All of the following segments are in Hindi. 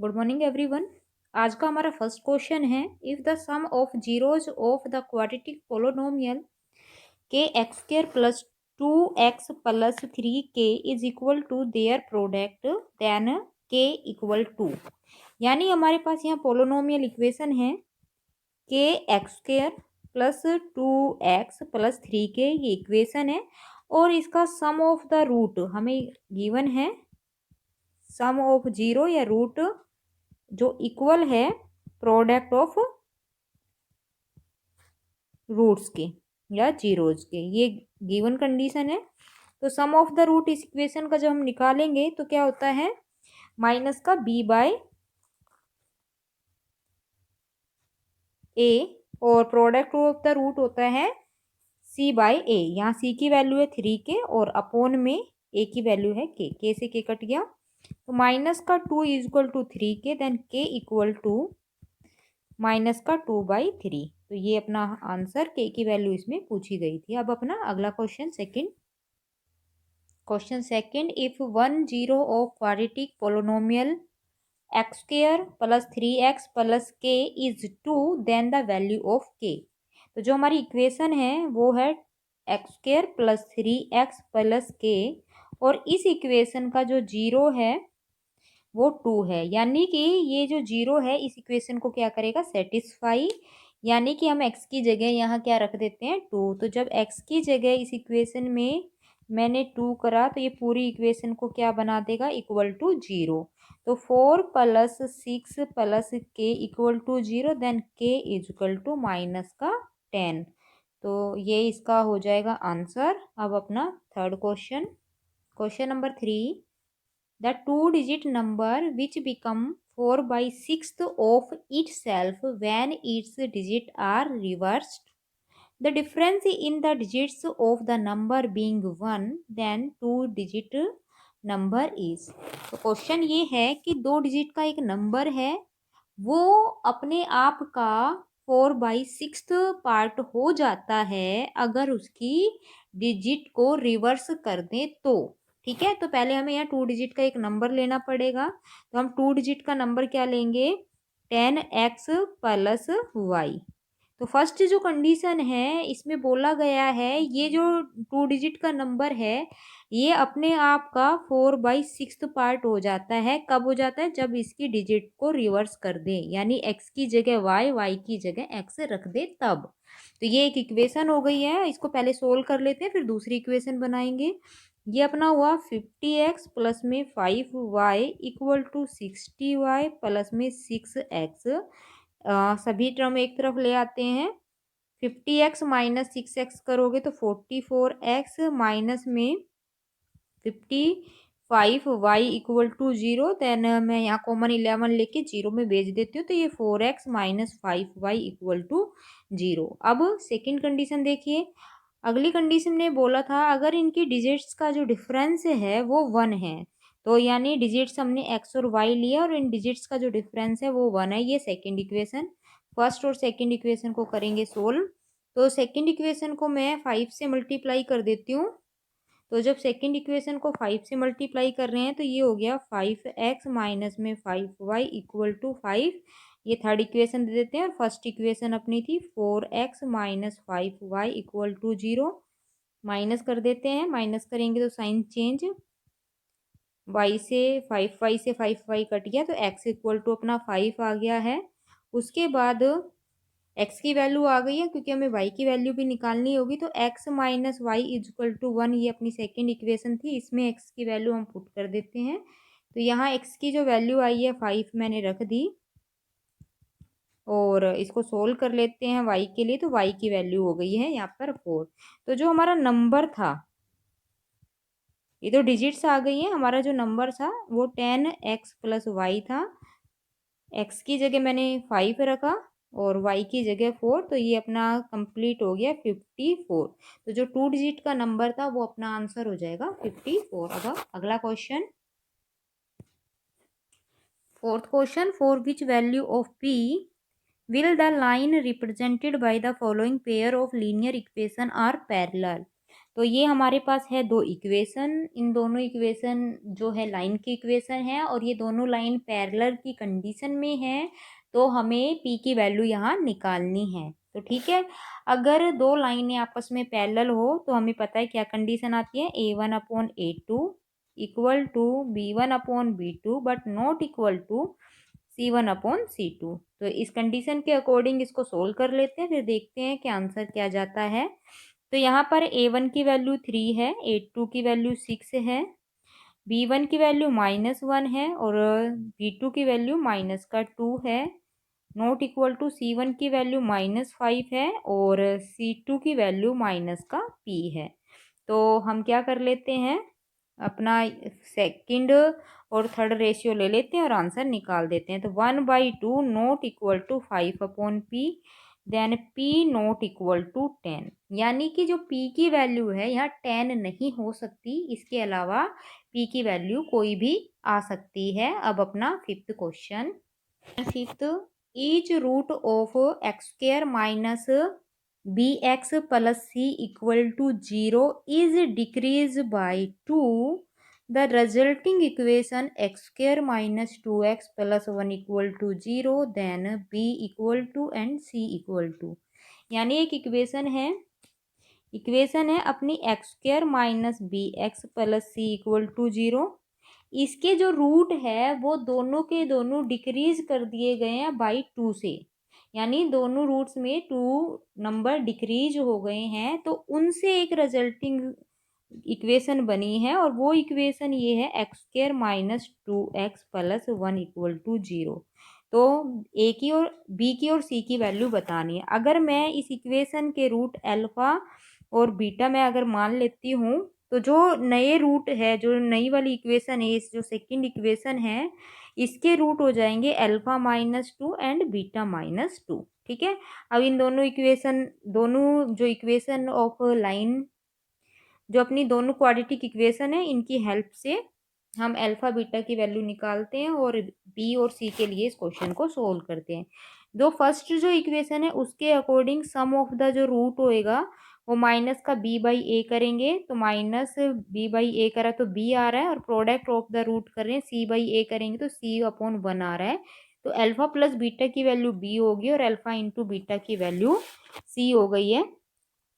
Good morning everyone. आज का हमारा फर्स्ट क्वेश्चन है, if the sum of zeroes of the quadratic polynomial के x square plus 2x plus 3k is equal to their product then k equal to. यानी हमारे पास यहाँ पोलोनोमियल इक्वेशन है के x square plus 2x plus 3k, ये इक्वेशन है और इसका सम ऑफ द रूट हमें गिवन है, सम ऑफ जीरो या रूट जो इक्वल है प्रोडक्ट ऑफ रूट्स के या जीरोज के, ये गिवन कंडीशन है। तो सम ऑफ द रूट इस इक्वेशन का जब हम निकालेंगे तो क्या होता है, माइनस का b बाय a और प्रोडक्ट ऑफ द रूट होता है c बाय a। यहाँ c की वैल्यू है 3k और अपोन में a की वैल्यू है k से k कट गया, तो माइनस का 2 is equal to 3k, then k equal to minus का 2/3। तो ये अपना आंसर के की वैल्यू इसमें पूछी गई थी। अब अपना अगला question second, if 1 0 of quadratic polynomial x square plus 3x plus k is 2 then the value of k। तो जो हमारी इक्वेशन है वो है x square plus 3x plus k और इस इक्वेशन का जो जीरो है वो 2 है, यानी कि ये जो जीरो है इस इक्वेशन को क्या करेगा, सेटिस्फाई। यानी कि हम x की जगह यहाँ क्या रख देते हैं 2। तो जब x की जगह इस इक्वेशन में मैंने 2 करा तो ये पूरी इक्वेशन को क्या बना देगा, इक्वल टू 0। तो 4 plus 6 plus k equal to 0, then k is equal to minus का 10। तो ये इसका हो जाएगा आंसर। अब अपना third question number 3, the two-digit number which become 4/6 of itself when its digits are reversed. The difference in the digits of the number being 1 then two-digit number is। तो क्वेश्चन ये है कि 2 डिजिट का एक नंबर है, वो अपने आप का 4/6 पार्ट हो जाता है अगर उसकी डिजिट को रिवर्स कर दें तो। ठीक है, तो पहले हमें यहाँ 2 डिजिट का एक नंबर लेना पड़ेगा। तो हम 2 डिजिट का नंबर क्या लेंगे, 10x प्लस वाई। तो फर्स्ट जो कंडीशन है इसमें बोला गया है ये जो 2 डिजिट का नंबर है ये अपने आप का 4/6 पार्ट हो जाता है। कब हो जाता है, जब इसकी डिजिट को रिवर्स कर दे, यानी x की जगह y की जगह x रख दे तब। तो ये एक इक्वेशन हो गई है, इसको पहले सोल्व कर लेते हैं फिर दूसरी इक्वेशन बनाएंगे। ये अपना हुआ 50x प्लस में 5y equal to 60y plus में 6x। सभी टर्म एक तरफ ले आते हैं, 50x माइनस 6x करोगे तो 44x माइनस में 55y इक्वल टू 0। देन मैं यहाँ कॉमन 11 लेके 0 में भेज देती हूँ, तो ये 4x minus 5y equal to 0। अब सेकेंड कंडीशन देखिए, अगली कंडीशन ने बोला था अगर इनकी डिजिट्स का जो डिफरेंस है वो 1 है, तो यानी डिजिट्स हमने x और y लिया और इन डिजिट्स का जो डिफरेंस है वो 1 है। ये सेकेंड इक्वेशन, फर्स्ट और सेकेंड इक्वेशन को करेंगे सोल्व। तो सेकेंड इक्वेशन को मैं 5 से मल्टीप्लाई कर देती हूँ। तो जब सेकेंड इक्वेशन को 5 से मल्टीप्लाई कर रहे हैं तो ये हो गया 5x माइनस में 5y इक्वल टू 5। ये थर्ड इक्वेशन दे देते हैं और फर्स्ट इक्वेशन अपनी थी 4x minus 5y equal to 0। Minus कर देते हैं, माइनस करेंगे तो साइन चेंज, y से 5y से 5y कट गया तो x इक्वल टू अपना 5 आ गया है। उसके बाद x की वैल्यू आ गई है क्योंकि हमें y की वैल्यू भी निकालनी होगी, तो x minus y is equal to 1, ये अपनी सेकेंड इक्वेशन थी, इसमें x की वैल्यू हम पुट कर देते हैं। तो यहाँ x की जो वैल्यू आई है 5 मैंने रख दी और इसको सोल्व कर लेते हैं y के लिए, तो y की वैल्यू हो गई है यहाँ पर 4। तो जो हमारा नंबर था, ये तो डिजिट्स आ गई हैं, हमारा जो नंबर था वो 10x प्लस वाई था। x की जगह मैंने 5 रखा और y की जगह 4, तो ये अपना कंप्लीट हो गया 54। तो जो 2 डिजिट का नंबर था वो अपना आंसर हो जाएगा 54। अब अगला question, fourth question, for which value of p will the line represented by the following pair of linear equation are parallel। तो ये हमारे पास है दो इक्वेशन। इन दोनों इक्वेशन जो है लाइन की इक्वेशन है और ये दोनों लाइन पैरेलल की कंडीशन में है, तो हमें पी की वैल्यू यहाँ निकालनी है। तो ठीक है, अगर दो लाइनें आपस में पैरेलल हो तो हमें पता है क्या कंडीशन आती है, A1/A2 equal to B1/B2 but not equal to C1/C2। तो इस कंडीशन के अकॉर्डिंग इसको सोल्व कर लेते हैं, फिर देखते हैं कि आंसर क्या जाता है। तो यहाँ पर A1 की वैल्यू 3 है, A2 की वैल्यू 6 है, B1 की वैल्यू -1 है और B2 की वैल्यू -2 है, नॉट इक्वल टू C1 की वैल्यू -5 है और C2 की वैल्यू -P है। तो हम क्या कर लेते हैं, अपना सेकंड और थर्ड रेशियो ले लेते हैं और आंसर निकाल देते हैं। तो 1/2 not equal to 5/P, then P not equal to 10, यानी कि जो P की वैल्यू है यहाँ 10 नहीं हो सकती, इसके अलावा P की वैल्यू कोई भी आ सकती है। अब अपना fifth question, fifth, each root of x square minus b x plus c equal to 0 is decrease by 2, the resulting equation x square minus 2x plus 1 equal to 0, then b equal to and c equal to. यानी एक इक्वेशन है अपनी x square minus b x plus c equal to 0। इसके जो रूट है वो दोनों के दोनों डिक्रीज कर दिए गए हैं बाई 2 से, यानी दोनों रूट्स में 2 नंबर डिक्रीज हो गए हैं, तो उनसे एक रिजल्टिंग इक्वेशन बनी है और वो इक्वेशन ये है x square minus 2x plus 1 equal to 0। तो ए की और बी की और सी की वैल्यू बतानी है। अगर मैं इस इक्वेशन के रूट अल्फा और बीटा में अगर मान लेती हूँ, तो जो नए रूट है, जो नई वाली इक्वेशन है, इस जो सेकंड इक्वेशन है, इसके रूट हो जाएंगे अल्फा-2 एंड बीटा-2। ठीक है, अब इन दोनों इक्वेशन, दोनों जो इक्वेशन ऑफ लाइन, जो अपनी दोनों क्वाड्रेटिक इक्वेशन है, इनकी हेल्प से हम अल्फा बीटा की वैल्यू निकालते हैं और बी और सी के लिए इस क्वेश्चन को सोल्व करते हैं। दो फर्स्ट जो इक्वेशन है उसके अकॉर्डिंग सम ऑफ द जो रूट होएगा वो माइनस का बी बाई ए करेंगे, तो माइनस बी बाई ए करा तो बी आ रहा है, और प्रोडक्ट ऑफ द रूट कर रहे हैं सी बाई ए करेंगे तो C/1 आ रहा है। तो अल्फा प्लस बीटा की वैल्यू बी होगी और अल्फा इंटू बीटा की वैल्यू सी हो गई है।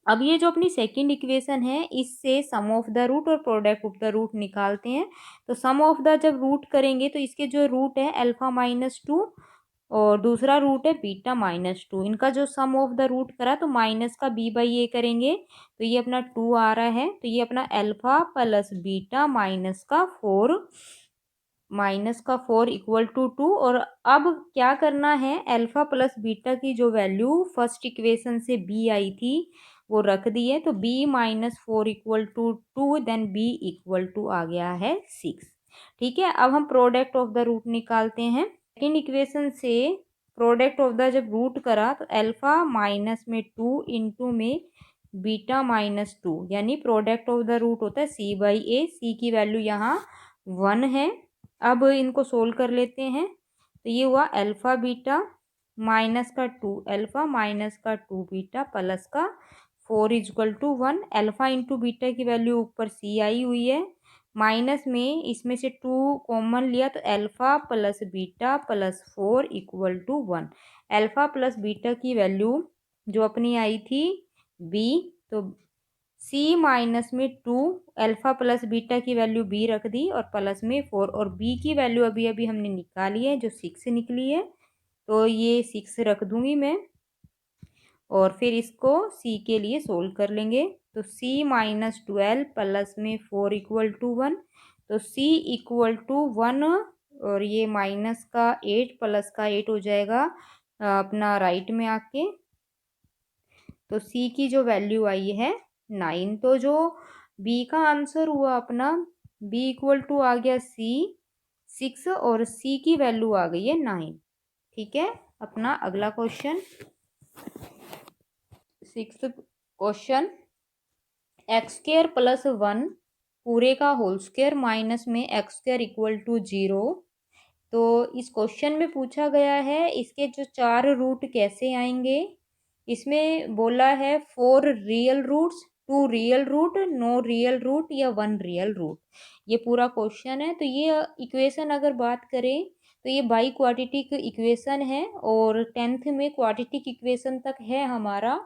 अब ये जो अपनी सेकंड इक्वेशन है, इससे सम ऑफ द रूट और प्रोडक्ट ऑफ द रूट निकालते हैं। तो सम ऑफ द जब रूट करेंगे तो इसके जो रूट है अल्फा-2 और दूसरा रूट है बीटा-2, इनका जो सम ऑफ द रूट करा तो माइनस का बी बाई ए करेंगे तो ये अपना 2 आ रहा है। तो ये अपना अल्फा प्लस बीटा माइनस का 4 इक्वल टू 2। और अब क्या करना है, अल्फा प्लस बीटा की जो वैल्यू फर्स्ट इक्वेशन से बी आई थी वो रख दी है, तो B-4 equal to 2, then B equal to आ गया है 6। ठीक है, अब हम प्रोडक्ट ऑफ द रूट निकालते हैं। सेकेंड इक्वेशन से प्रोडक्ट ऑफ द जब रूट करा तो अल्फा माइनस में 2 इंटू में बीटा-2, यानी प्रोडक्ट ऑफ द रूट होता है C/A। सी की वैल्यू यहाँ 1 है। अब इनको सोल्व कर लेते हैं, तो ये हुआ अल्फा बीटा माइनस का 2 अल्फा माइनस का 2 बीटा प्लस का 4 is equal to 1। Alpha into beta की वैल्यू ऊपर सी आई हुई है, माइनस में इसमें से 2 कॉमन लिया तो alpha plus beta plus 4 equal to 1। Alpha plus beta की वैल्यू जो अपनी आई थी बी, तो सी माइनस में 2, अल्फा प्लस बीटा की वैल्यू बी रख दी और प्लस में 4, और बी की वैल्यू अभी अभी हमने निकाली है जो 6 निकली है, तो ये 6 रख दूंगी मैं और फिर इसको सी के लिए सोल्व कर लेंगे। तो C-12 प्लस में 4 इक्वल टू 1, तो C इक्वल टू 1, और ये माइनस का 8 प्लस का 8 हो जाएगा अपना राइट में आके, तो C की जो वैल्यू आई है 9। तो जो B का आंसर हुआ अपना, B इक्वल टू आ गया 6 और C की वैल्यू आ गई है 9। ठीक है, अपना अगला question, sixth question, x square plus 1 पूरे का होल स्क्वायर माइनस में एक्स स्क्वायर इक्वल टू 0। तो इस क्वेश्चन में पूछा गया है इसके जो 4 रूट कैसे आएंगे। इसमें बोला है 4 real roots two real root, no real root या वन रियल रूट, ये पूरा क्वेश्चन है। तो ये इक्वेशन अगर बात करें तो ये बाई क्वाड्रेटिक इक्वेशन है और 10th में क्वाड्रेटिक इक्वेशन तक है हमारा,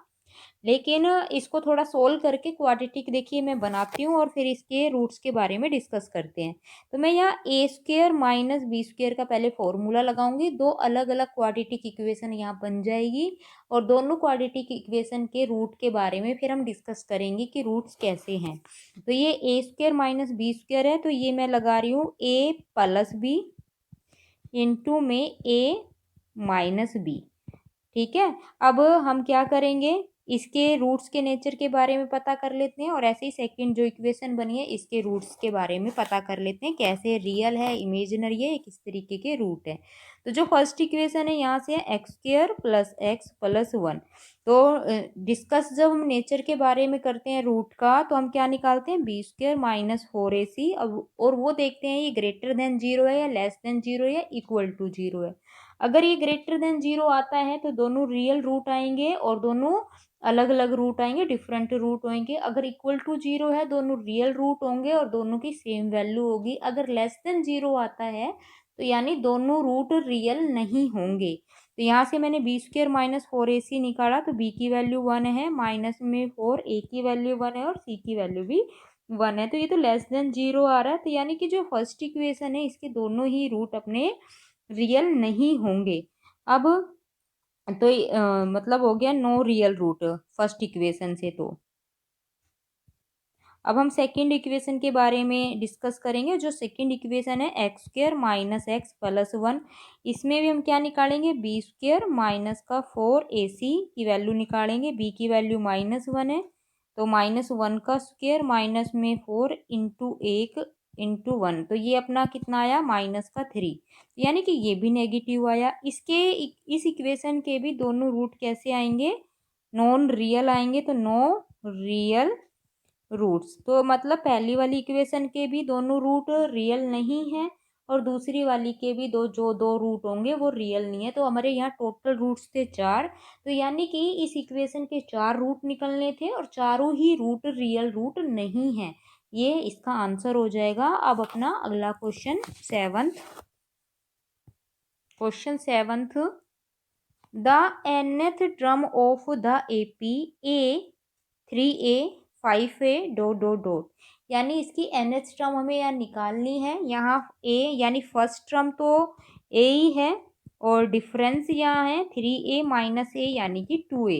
लेकिन इसको थोड़ा सोल्व करके क्वाड्रेटिक देखिए मैं बनाती हूँ और फिर इसके रूट्स के बारे में डिस्कस करते हैं। तो मैं यहाँ ए स्क्वेयर माइनस बी स्क्वेयर का पहले फॉर्मूला लगाऊंगी, दो अलग अलग क्वाड्रेटिक इक्वेशन यहाँ बन जाएगी और दोनों क्वाड्रेटिक इक्वेशन के रूट के बारे में फिर हम डिस्कस करेंगे कि रूट्स कैसे हैं। तो ये ए स्क्वेयर माइनस बी स्क्वेयर है, तो ये मैं लगा रही हूँ ए प्लस बी इंटू में ए माइनस बी। ठीक है, अब हम क्या करेंगे, इसके रूट्स के नेचर के बारे में पता कर लेते हैं और ऐसे ही सेकंड जो इक्वेशन बनी है इसके रूट्स के बारे में पता कर लेते हैं, कैसे रियल है, इमेजिनरी है, किस तरीके के रूट है। तो जो फर्स्ट इक्वेशन है यहाँ से x square plus x plus one. तो डिस्कस जब हम नेचर के बारे में करते हैं रूट का तो हम क्या निकालते हैं, बी स्क्वेयर माइनस 4ac। अब और वो देखते हैं ये ग्रेटर देन जीरो है या लेस देन जीरो या इक्वल टू जीरो है। अगर ये ग्रेटर देन जीरो आता है तो दोनों रियल रूट आएंगे और दोनों अलग अलग रूट आएंगे, डिफरेंट रूट होंगे। अगर इक्वल टू जीरो है दोनों रियल रूट होंगे और दोनों की सेम वैल्यू होगी। अगर लेस देन जीरो आता है तो यानी दोनों रूट रियल नहीं होंगे। तो यहाँ से मैंने बी स्क्वेयर माइनस 4ac निकाला तो बी की वैल्यू 1 है, माइनस में 4, ए की वैल्यू 1 है और सी की वैल्यू भी 1 है। तो ये तो लेस देन जीरो आ रहा है, तो यानी कि जो फर्स्ट इक्वेशन है इसके दोनों ही रूट अपने रियल नहीं होंगे। अब तो मतलब हो गया no real root first equation से। तो अब हम सेकंड इक्वेशन के बारे में डिस्कस करेंगे। जो सेकंड इक्वेशन है x square minus x plus one, इसमें भी हम क्या निकालेंगे, बी स्क्वेयर माइनस का 4ac की वैल्यू निकालेंगे। बी की वैल्यू माइनस 1 है तो माइनस 1 का स्क्वेयर माइनस में 4 इंटू एक इंटू 1, तो ये अपना कितना आया, माइनस का 3, यानी कि ये भी नेगेटिव आया। इस इक्वेशन के भी दोनों रूट कैसे आएंगे, नॉन रियल आएंगे। तो नो रियल रूट्स, तो मतलब पहली वाली इक्वेशन के भी दोनों रूट रियल नहीं है और दूसरी वाली के भी जो दो रूट होंगे वो रियल नहीं है। तो हमारे यहाँ टोटल रूट्स थे 4, तो यानी कि इस इक्वेशन के 4 रूट निकलने थे और चारों ही रूट रियल रूट नहीं है। ये इसका आंसर हो जाएगा। अब अपना अगला question seventh, the nth term of the AP A3A 5A dot dot dot, यानी इसकी nth टर्म हमें यहाँ निकालनी है। यहाँ a यानी फर्स्ट टर्म तो a ही है और डिफरेंस यहाँ है 3A माइनस a यानी कि 2A।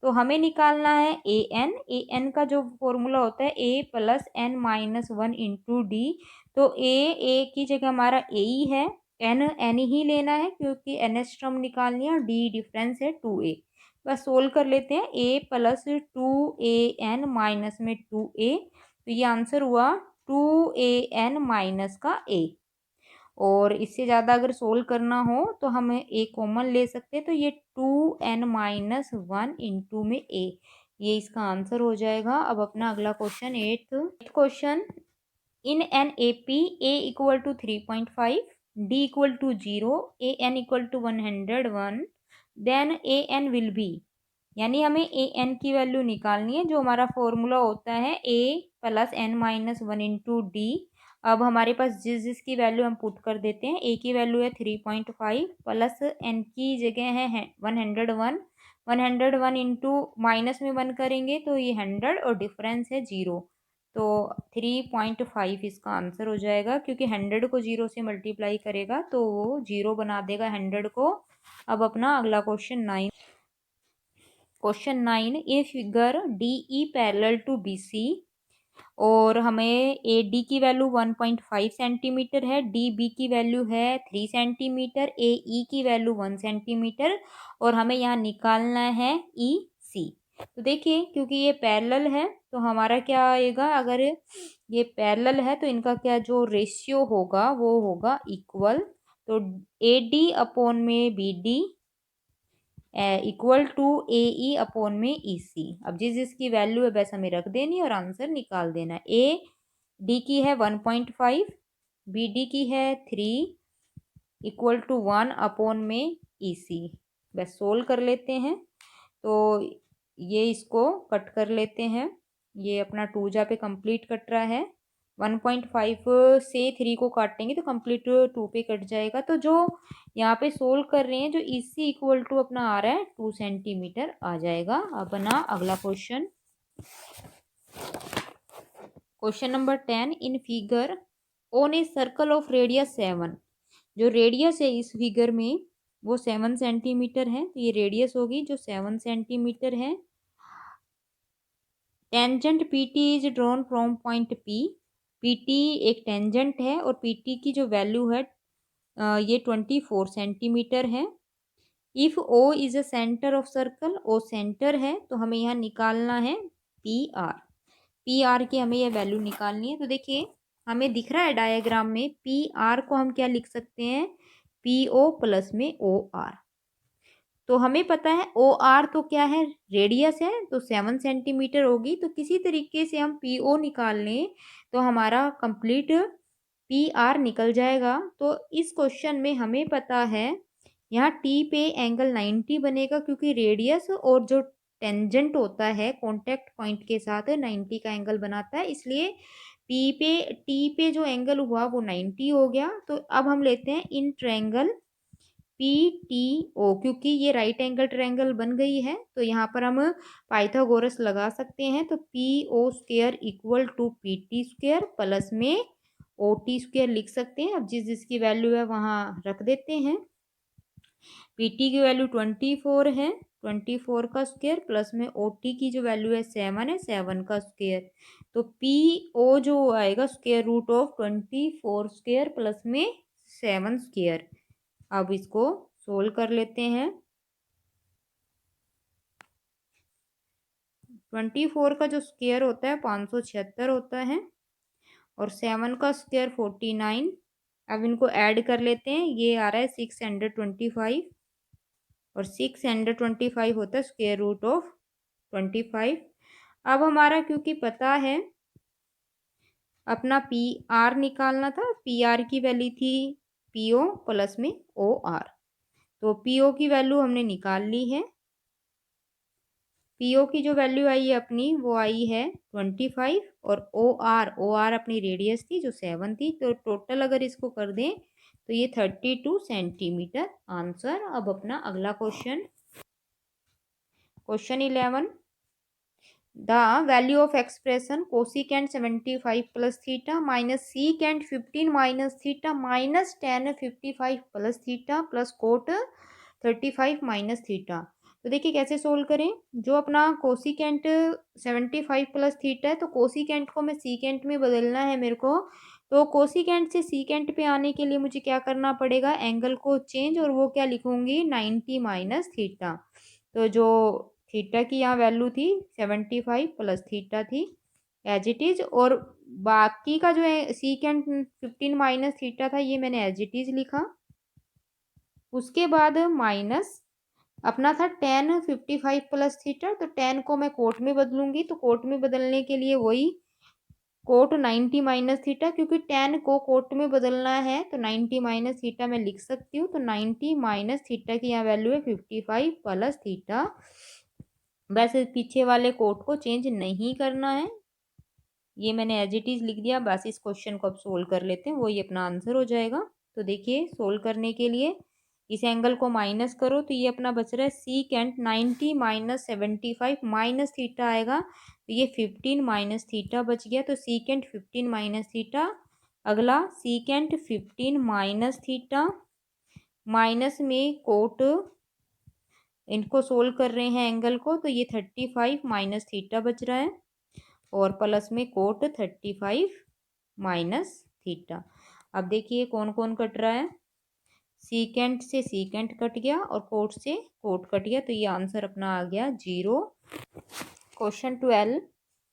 तो हमें निकालना है an का जो फॉर्मूला होता है a plus n minus 1 into D. तो a की जगह हमारा a ही है, n ही लेना है क्योंकि nth टर्म निकालनी है और d डिफरेंस है 2a। बस सोल्व कर लेते हैं, a प्लस 2an माइनस में 2a, तो ये आंसर हुआ 2an माइनस का a। और इससे ज़्यादा अगर सोल्व करना हो तो हम ए कॉमन ले सकते हैं, तो ये 2n माइनस 1 इंटू में a, ये इसका आंसर हो जाएगा। अब अपना अगला question eighth question, in an A P a equal to 3.5, d equal to 0, a n equal to 101, then a n will be, यानी हमें ए एन की वैल्यू निकालनी है। जो हमारा फॉर्मूला होता है a plus n minus 1 into d. अब हमारे पास जिसकी वैल्यू हम पुट कर देते हैं, ए की वैल्यू है 3.5 प्लस एन की जगह है 101 इंटू माइनस में 1 करेंगे तो ये 100 और डिफरेंस है 0, तो 3.5 इसका आंसर हो जाएगा, क्योंकि 100 को 0 से मल्टीप्लाई करेगा तो वो 0 बना देगा 100 को। अब अपना अगला question 9, a figure D E parallel to B C, और हमें ए डी की वैल्यू 1.5 सेंटीमीटर है, डी बी की वैल्यू है 3 सेंटीमीटर, ए ई की वैल्यू 1 सेंटीमीटर, और हमें यहाँ निकालना है ई सी। तो देखिए क्योंकि ये पैरेलल है तो हमारा क्या आएगा, अगर ये पैरेलल है तो इनका क्या जो रेशियो होगा वो होगा इक्वल। तो ए डी अपॉन में B D equal to A E upon में ई सी। अब जिसकी वैल्यू है बस हमें रख देनी और आंसर निकाल देना। ए डी की है 1.5, बी डी की है 3 इक्वल टू 1 अपॉन में ई सी। बस सोल्व कर लेते हैं, तो ये इसको कट कर लेते हैं। ये अपना 2 जा पे कंप्लीट कट रहा है। 1.5 से 3 को काटेंगे तो कंप्लीट 2 पे कट जाएगा। तो जो यहाँ पे सोल्व कर रहे हैं, जो इसी इक्वल टू अपना आ रहा है 2 सेंटीमीटर आ जाएगा। अब ना अगला question, question number 10 in figure on a circle of radius 7। जो रेडियस है इस फिगर में वो 7 सेंटीमीटर है। तो ये रेडियस होगी जो 7 सेंटीमीटर है। Tangent P T is drawn from point P. P T एक टेंजेंट है और पी टी की जो वैल्यू है ये 24 सेंटीमीटर है। If O is a centre of circle, O centre है तो हमें यहाँ निकालना है पी आर। पी आर की हमें यह वैल्यू निकालनी है। तो देखिए हमें दिख रहा है डायग्राम में पी आर को हम क्या लिख सकते हैं, पी ओ प्लस में ओ आर। तो हमें पता है ओ आर तो क्या है, रेडियस है, तो 7 सेंटीमीटर होगी। तो किसी तरीके से हम पी ओ निकाल लें तो हमारा कंप्लीट पी आर निकल जाएगा। तो इस क्वेश्चन में हमें पता है यहाँ टी पे एंगल 90 बनेगा, क्योंकि रेडियस और जो टेंजेंट होता है कॉन्टेक्ट पॉइंट के साथ 90 का एंगल बनाता है, इसलिए टी पे जो एंगल हुआ वो 90 हो गया। तो अब हम लेते हैं in triangle P T O, क्योंकि ये राइट एंगल ट्रायंगल बन गई है तो यहाँ पर हम पाइथागोरस लगा सकते हैं। तो P O square equal to P T square plus में ओ टी स्क्वायर लिख सकते हैं। अब जिस जिसकी वैल्यू है वहाँ रख देते हैं। पी टी की वैल्यू 24 है, 24 का स्क्वायर प्लस में ओ टी की जो वैल्यू है 7 है, 7 का स्क्वायर। तो पी ओ जो आएगा square root of 24 square plus में 7 स्क्वायर। अब इसको सोल्व कर लेते हैं। 24 का जो स्क्वायर होता है 576 होता है और 7 का स्क्वायर 49। अब इनको ऐड कर लेते हैं, ये आ रहा है 625 और 625 होता है स्क्वायर रूट ऑफ 25। अब हमारा क्योंकि पता है अपना पी आर निकालना था, पी आर की वैल्यू थी पी ओ प्लस में ओ आर। तो पी ओ की वैल्यू हमने निकाल ली है। पी ओ की जो वैल्यू आई है अपनी वो आई है 25 और ओ आर अपनी रेडियस थी जो 7 थी। तो टोटल अगर इसको कर दें तो ये 32 सेंटीमीटर आंसर। अब अपना अगला question, question 11 the value of expression cosecant 75 plus theta minus secant 15 minus theta minus ten 55 plus theta plus coat 35 minus theta. तो देखिए कैसे सोल्व करें। जो अपना कोसिकेंट 75 प्लस थीटा है तो कोसिकेंट को मैं सीकेंट में बदलना है मेरे को। तो कोसिकेंट से सीकेंट पे आने के लिए मुझे क्या करना पड़ेगा, एंगल को चेंज, और वो क्या लिखूंगी 90 माइनस थीटा। तो जो थीटा की यहाँ वैल्यू थी 75 प्लस थीटा थी एज इट इज, और बाकी का जो है सीकेंट 15 माइनस थीटा था ये मैंने एज इट इज लिखा। उसके बाद माइनस अपना था टेन 55 प्लस थीटा, तो टेन को मैं कोट में बदलूंगी। तो कोट में बदलने के लिए वही कोट 90 माइनस थीटा, क्योंकि टेन को कोट में बदलना है तो 90 माइनस थीटा मैं लिख सकती हूँ। तो 90 माइनस थीटा की यहाँ वैल्यू है 55 प्लस थीटा। वैसे पीछे वाले कोट को चेंज नहीं करना है, ये मैंने एज इट इज लिख दिया। बस इस क्वेश्चन को अब सोल्व कर लेते हैं, वही अपना आंसर हो जाएगा। तो देखिए सोल्व करने के लिए इस एंगल को माइनस करो तो ये अपना बच रहा है सीकेंट 90 माइनस 75 माइनस थीटा आएगा तो ये 15 माइनस थीटा बच गया। तो सीकेंट 15 माइनस थीटा। अगला सीकेंट 15 माइनस थीटा माइनस में कोट, इनको सोल्व कर रहे हैं एंगल को तो ये 35 माइनस थीटा बच रहा है और प्लस में कोट 35 माइनस थीटा। अब देखिए कौन कौन कट रहा है, सीकेंट से सीकेंट कट गया और कोट से कोट कट गया, तो ये आंसर अपना आ गया 0। Question 12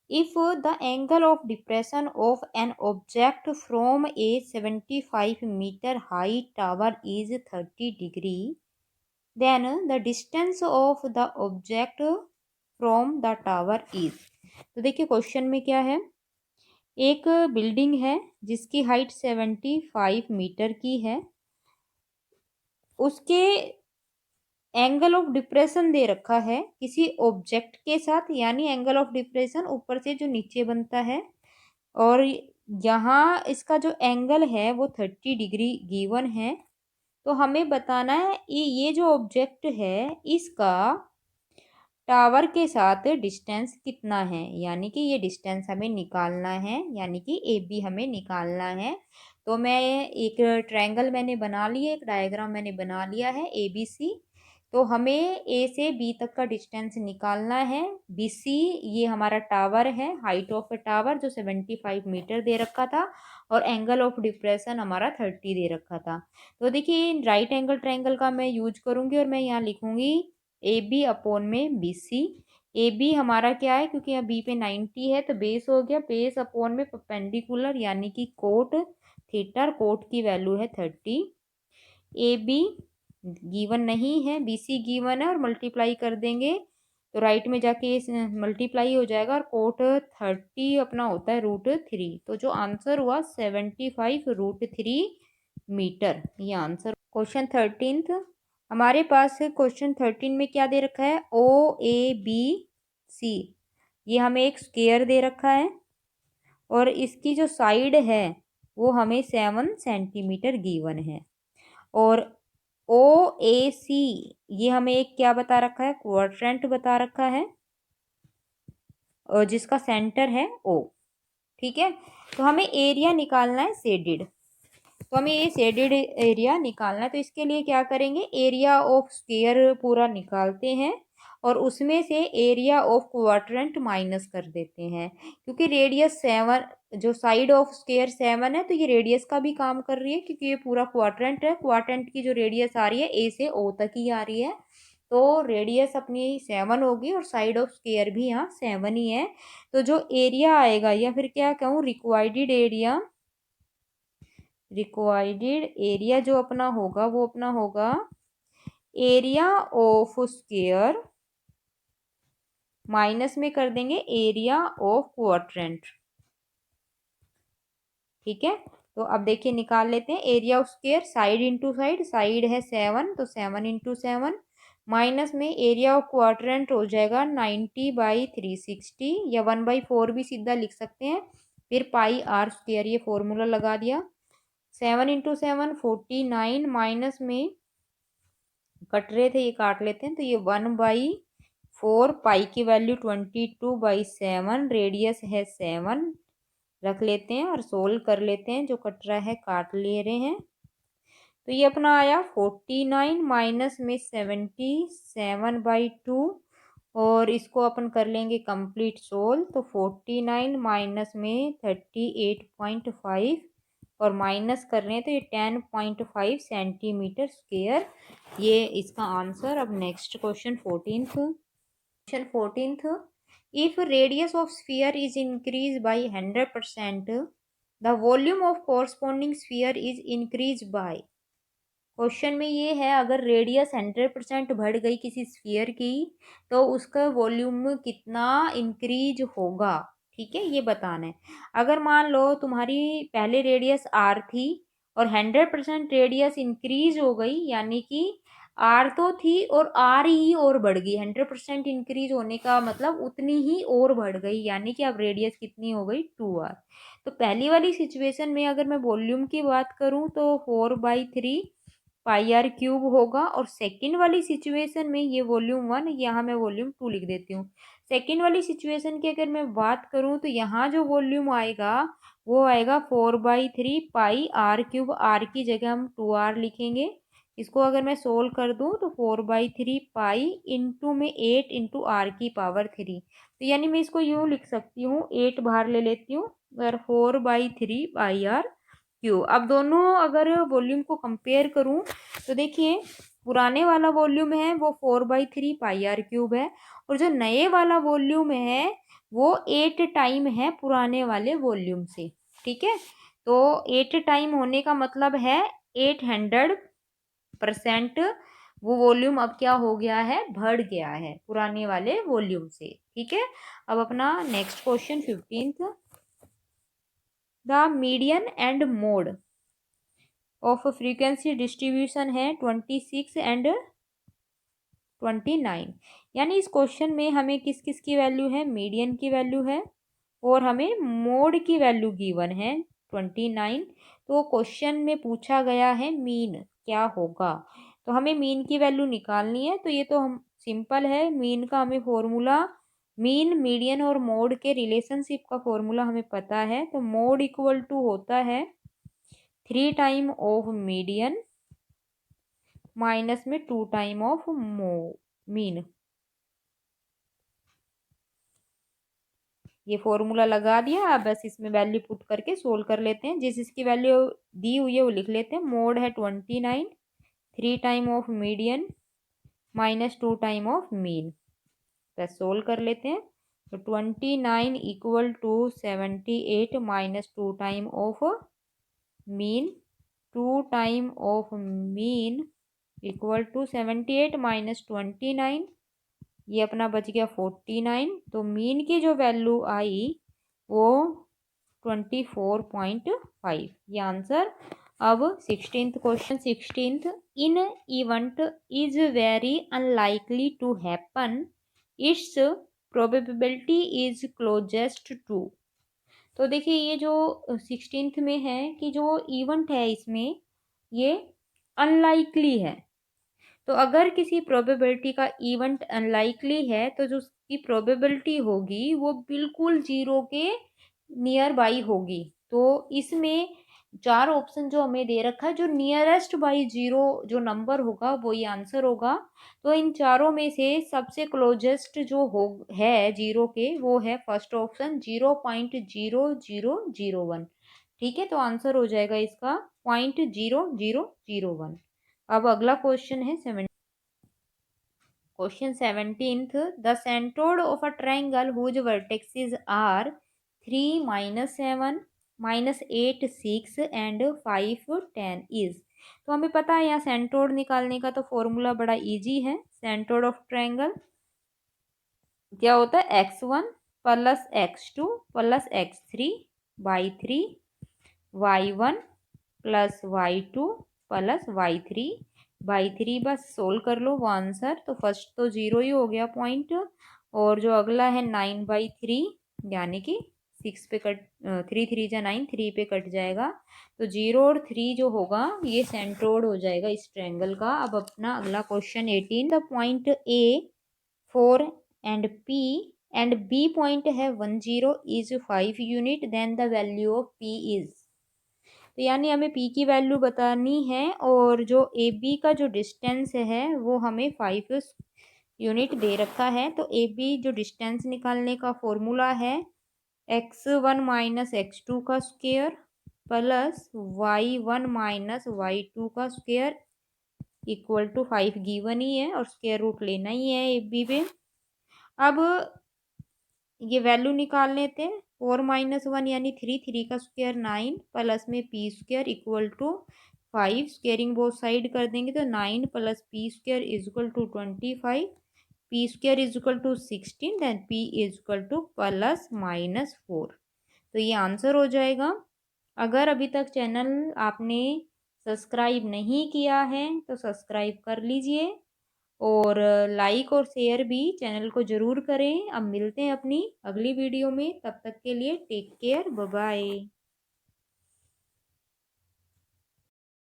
if the angle of depression of an object from a 75 metre high tower is 30 degree then the distance of the object from the tower is। तो देखिए क्वेश्चन में क्या है, एक बिल्डिंग है जिसकी हाइट 75 मीटर की है, उसके एंगल ऑफ डिप्रेशन दे रखा है किसी ऑब्जेक्ट के साथ, यानी एंगल ऑफ डिप्रेशन ऊपर से जो नीचे बनता है, और यहाँ इसका जो एंगल है वो 30 डिग्री गिवन है। तो हमें बताना है ये जो ऑब्जेक्ट है इसका टावर के साथ डिस्टेंस कितना है, यानी कि ये डिस्टेंस हमें निकालना है, यानी कि ए बी हमें निकालना है। तो मैं एक ट्रायंगल मैंने बना लिया, एक डायग्राम मैंने बना लिया है ए बी सी। तो हमें ए से बी तक का डिस्टेंस निकालना है। बी सी ये हमारा टावर है, हाइट ऑफ ए टावर जो 75 मीटर दे रखा था, और एंगल ऑफ डिप्रेशन हमारा 30 दे रखा था। तो देखिए राइट एंगल ट्रायंगल का मैं यूज करूँगी, और मैं यहाँ लिखूँगी ए बी अपॉन में बी सी। ए बी हमारा क्या है, क्योंकि यहाँ बी पे 90 है तो बेस हो गया, बेस अपॉन में परपेंडिकुलर यानी कि कोट थीटा, कोट की वैल्यू है 30। ए बी गिवन नहीं है, बी सी गिवन है, और मल्टीप्लाई कर देंगे तो राइट में जाके मल्टीप्लाई हो जाएगा, और कोट 30 अपना होता है √3। तो जो आंसर हुआ 75 √3 मीटर, ये आंसर। क्वेश्चन 13 हमारे पास है। क्वेश्चन 13 में क्या दे रखा है, ओ ए बी सी, ये हमें एक स्क्वायर दे रखा है, और इसकी जो साइड है वो हमें 7 सेंटीमीटर गिवन है, और ओ ए सी ये हमें एक क्या बता रखा है, क्वाड्रेंट बता रखा है, और जिसका सेंटर है ओ। ठीक है, तो हमें एरिया निकालना है शेडेड, तो हमें ये शेडेड एरिया निकालना है। तो इसके लिए क्या करेंगे, एरिया ऑफ स्क्वायर पूरा निकालते हैं, और उसमें से एरिया ऑफ क्वाड्रेंट माइनस कर देते हैं, क्योंकि रेडियस 7, जो साइड ऑफ स्क्वायर 7 है, तो ये रेडियस का भी काम कर रही है, क्योंकि ये पूरा क्वाड्रेंट है। क्वाड्रेंट की जो रेडियस आ रही है ए से ओ तक ही आ रही है, तो रेडियस अपनी 7 होगी, और साइड ऑफ स्क्वायर भी यहाँ 7 ही है। तो जो एरिया आएगा, या फिर क्या कहूँ, रिक्वायर्ड एरिया जो अपना होगा वो अपना होगा एरिया ऑफ स्क्वायर माइनस में कर देंगे एरिया ऑफ क्वाड्रेंट। ठीक है, तो अब देखिए निकाल लेते हैं area of square, side into side, side है 7 तो 7 इंटू 7, माइनस में एरिया ऑफ क्वाड्रेंट हो जाएगा 90/360, या 1/4 भी सीधा लिख सकते हैं, फिर पाई आर स्क्वायर, ये फॉर्मूला लगा दिया। 7 इंटू 7 49, माइनस में कट रहे थे ये काट लेते हैं, तो ये 1/4, पाई की वैल्यू 22/7, रेडियस है 7 रख लेते हैं, और सोल्व कर लेते हैं, जो कट रहा है काट ले रहे हैं। तो ये अपना आया 49 माइनस में 77/2, और इसको अपन कर लेंगे कंप्लीट सोल्व। तो 49 माइनस में 38.5, और माइनस कर रहे हैं तो ये 10.5 सेंटीमीटर स्क्वायर, ये इसका आंसर। अब next question 14th, if radius of sphere is increased by 100%, the volume of corresponding sphere is increased by। Question में ये है, अगर रेडियस 100% बढ़ गई किसी स्फीयर की, तो उसका वॉल्यूम कितना इंक्रीज होगा। ठीक है, ये बताना है। अगर मान लो तुम्हारी पहले रेडियस आर थी, और 100% रेडियस इंक्रीज हो गई, यानी कि आर तो थी और आर ही और बढ़ गई, 100% इंक्रीज होने का मतलब उतनी ही और बढ़ गई, यानी कि अब रेडियस कितनी हो गई, 2r। तो पहली वाली सिचुएशन में अगर मैं वॉल्यूम की बात करूं तो 4/3 पाई आर क्यूब होगा, और सेकंड वाली सिचुएशन में ये वॉल्यूम 1, यहाँ मैं वॉल्यूम 2 लिख देती हूँ। सेकंड वाली सिचुएशन की अगर मैं बात करूँ तो यहाँ जो वॉल्यूम आएगा वो आएगा 4/3 पाई आर क्यूब, आर की जगह हम 2r लिखेंगे। इसको अगर मैं सोल्व कर दूँ तो 4/3 पाई इंटू में 8 इंटू आर की पावर 3, तो यानी मैं इसको यूँ लिख सकती हूँ, 8 बाहर ले लेती हूँ, अगर 4/3 पाई आर क्यू। अब दोनों अगर वॉल्यूम को कंपेयर करूं तो देखिए, पुराने वाला वॉल्यूम है वो 4/3 पाई आर क्यूब है, और जो नए वाला वॉल्यूम है वो 8 टाइम है पुराने वाले वॉल्यूम से। ठीक है, तो 8 टाइम होने का मतलब है 800% वो वॉल्यूम अब क्या हो गया है, बढ़ गया है पुराने वाले वॉल्यूम से। ठीक है, अब अपना next question 15th, the median and mode of frequency distribution है 26 एंड 29। यानी इस क्वेश्चन में हमें किस किस की वैल्यू है, मीडियन की वैल्यू है और हमें मोड की वैल्यू गिवन है 29। तो क्वेश्चन में पूछा गया है मीन क्या होगा, तो हमें मीन की वैल्यू निकालनी है। तो ये तो हम सिंपल है, मीन का हमें फॉर्मूला, मीन मीडियन और मोड के रिलेशनशिप का फॉर्मूला हमें पता है। तो मोड इक्वल टू होता है 3 टाइम ऑफ मीडियन माइनस में 2 टाइम ऑफ मीन। ये फॉर्मूला लगा दिया, अब बस इसमें वैल्यू पुट करके सोल्व कर लेते हैं। जिस इसकी वैल्यू दी हुई है वो लिख लेते हैं। मोड है 29, 3 time of median minus 2 time of mean. बस सोल्व कर लेते हैं। तो 29 equal to 78 minus 2 time of mean, 2 time of mean equal to 78 minus 29, ये अपना बच गया 49। तो मीन की जो वैल्यू आई वो 24.5, ये आंसर। अब 16th question, 16th, in event is very unlikely to happen, its probability is closest to. तो देखिए ये जो 16th में है कि जो इवेंट है इसमें ये अनलाइकली है। तो अगर किसी प्रोबेबिलिटी का इवेंट अनलाइकली है तो जो उसकी प्रोबेबिलिटी होगी वो बिल्कुल जीरो के नियर बाई होगी। तो इसमें 4 ऑप्शन जो हमें दे रखा है, जो नियरेस्ट बाई जीरो जो नंबर होगा वो ये आंसर होगा। तो इन चारों में से सबसे क्लोजेस्ट जो हो है जीरो के वो है फर्स्ट ऑप्शन 0.0001। ठीक है, तो आंसर हो जाएगा इसका 0.0001। अब अगला क्वेश्चन है question 17th, the centroid of a triangle whose vertexes are 3, -7, -8, 6 and 5, 10 is. तो हमें पता है यहाँ सेंट्रोड निकालने का तो फॉर्मूला बड़ा इजी है। सेंट्रोड ऑफ ट्राइंगल क्या होता है, x1 plus x2 plus x3 by 3, y1 plus y2 plus y3 by 3। बस सोल्व कर लो वो आंसर। तो फर्स्ट तो जीरो ही हो गया पॉइंट, और जो अगला है 9/3 यानी कि 6 पे कट, 3 3 जा 9, 3 पे कट जाएगा। तो 0 और 3 जो होगा ये सेंट्रोड हो जाएगा इस ट्रायंगल का। अब अपना अगला question 18, the point A 4 and P and B point है 10 is 5 unit, then the value of P is. तो यानी हमें पी की वैल्यू बतानी है और जो ए बी का जो डिस्टेंस है वो हमें 5 यूनिट दे रखा है। तो ए बी जो डिस्टेंस निकालने का फॉर्मूला है x1 माइनस x2 का square plus y1 minus y2 का स्क्वायर इक्वल टू 5 गिवन ही है और स्क्वायर रूट लेना ही है ए बी में। अब ये वैल्यू निकाल लेते हैं। 4 - 1 यानी 3, 3 का स्क्वायर 9 प्लस में P square equal to 5, squaring both side कर देंगे तो 9 plus P square is equal to 25, P square is equal to 16, then P is equal to +-4। तो ये आंसर हो जाएगा। अगर अभी तक चैनल आपने सब्सक्राइब नहीं किया है तो सब्सक्राइब कर लीजिए और लाइक और शेयर भी चैनल को ज़रूर करें। अब मिलते हैं अपनी अगली वीडियो में, तब तक के लिए टेक केयर, बाय बाय।